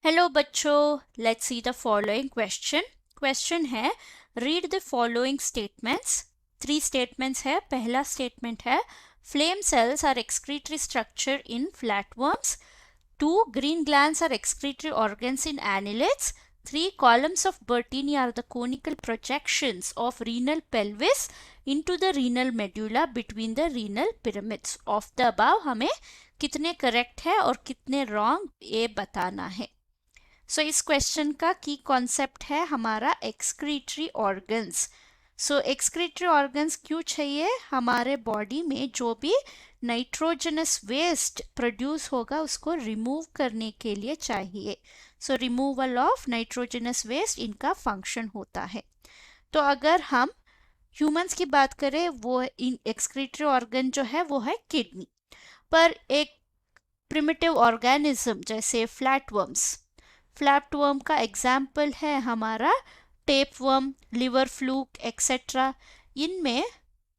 Hello बच्चों, let's see the following question. Question है, read the following statements. 3 statements है। पहला स्टेटमेंट है, flame cells are excretory structure in flatworms. 2, green glands are excretory organs in annelids. 3, columns of Bertini are the conical projections of renal pelvis into the renal medulla between the renal pyramids. Of the above हमें कितने correct है और कितने wrong ये बताना है। सो इस question का की कॉन्सेप्ट है हमारा एक्सक्रीटरी ऑर्गन्स। सो एक्सक्रीटरी ऑर्गन्स क्यों चाहिए? हमारे बॉडी में जो भी नाइट्रोजनस वेस्ट प्रोड्यूस होगा उसको रिमूव करने के लिए चाहिए। So removal of nitrogenous waste इनका फंक्शन होता है। तो अगर हम ह्यूमंस की बात करें, वो इन एक्सक्रीटरी ऑर्गन जो है वो है किडनी। पर एक प्रिमिटिव ऑर्गेनिज्म जैसे फ्लैटवर्म का एग्जाम्पल है हमारा टेपवर्म, लिवर फ्लूक एक्सेट्रा। इनमें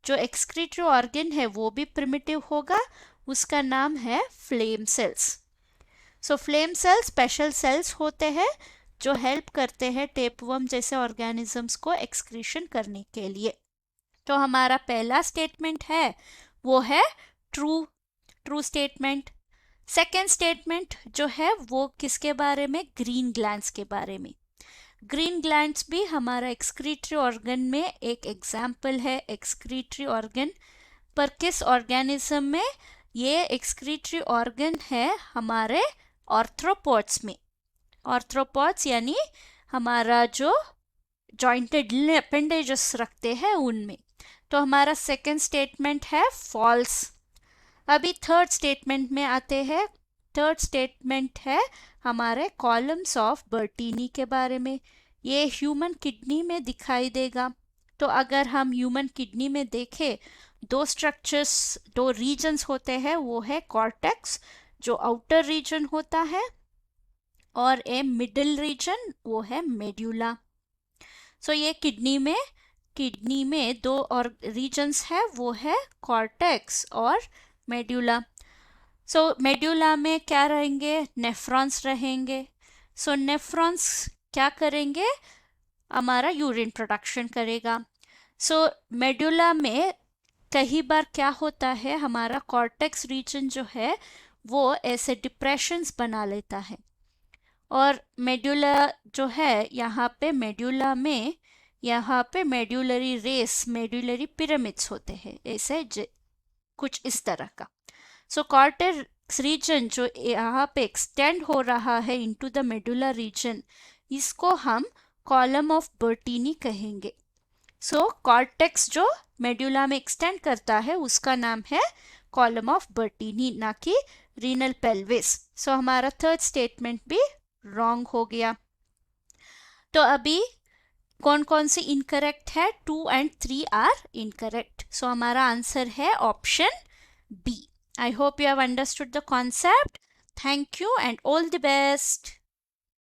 जो एक्सक्रीटरी ऑर्गन है वो भी प्रिमिटिव होगा, उसका नाम है फ्लेम सेल्स। सो फ्लेम सेल्स स्पेशल सेल्स होते हैं जो हेल्प करते हैं टेपवर्म जैसे ऑर्गेनिजम्स को एक्सक्रीशन करने के लिए। तो हमारा पहला स्टेटमेंट है वो है ट्रू स्टेटमेंट। सेकेंड स्टेटमेंट जो है वो किसके बारे में? ग्रीन ग्लैंड्स के बारे में। ग्रीन ग्लैंड्स भी हमारा एक्सक्रीटरी ऑर्गन में एक एग्जाम्पल है एक्सक्रीटरी ऑर्गन। पर किस ऑर्गेनिज्म में? ये एक्सक्रीटरी ऑर्गन है हमारे ऑर्थ्रोपोड्स में। ऑर्थ्रोपोड्स यानी हमारा जो जॉइंटेड अपेंडेजेस रखते हैं उनमें। तो हमारा सेकेंड स्टेटमेंट है फॉल्स। अभी थर्ड स्टेटमेंट में आते हैं। थर्ड स्टेटमेंट है हमारे कॉलम्स ऑफ बर्टीनी के बारे में। ये ह्यूमन किडनी में दिखाई देगा। तो अगर हम ह्यूमन किडनी में देखें, 2 स्ट्रक्चर्स, 2 रीजन्स होते हैं। वो है कॉर्टेक्स जो आउटर रीजन होता है, और ए मिडिल रीजन वो है मेड्यूला। सो ये किडनी में 2 और रीजन्स है, वो है कॉर्टेक्स और मेड्यूला। सो मेड्यूला में क्या रहेंगे? नेफ्रॉन्स रहेंगे। सो नेफ्रॉन्स क्या करेंगे? हमारा यूरिन प्रोडक्शन करेगा। सो मेड्यूला में कई बार क्या होता है, हमारा कॉर्टेक्स रीजन जो है वो ऐसे डिप्रेशंस बना लेता है, और मेड्यूला जो है यहाँ पे मेड्यूलरी रेस, मेड्यूलरी पिरामिड्स होते हैं ऐसे कुछ इस तरह का। सो कॉर्टेक्स रीजन जो यहाँ पे एक्सटेंड हो रहा है इनटू द मेडुला रीजन, इसको हम कॉलम ऑफ बर्टीनी कहेंगे। सो कॉर्टेक्स जो मेडुला में एक्सटेंड करता है उसका नाम है कॉलम ऑफ बर्टीनी, ना कि रीनल पेल्विस। सो हमारा थर्ड स्टेटमेंट भी रॉन्ग हो गया। तो अभी कौन कौन से इनकरेक्ट है? 2 and 3 आर इनकरेक्ट। सो हमारा आंसर है option B. I hope you have understood the concept. Thank you and all the best.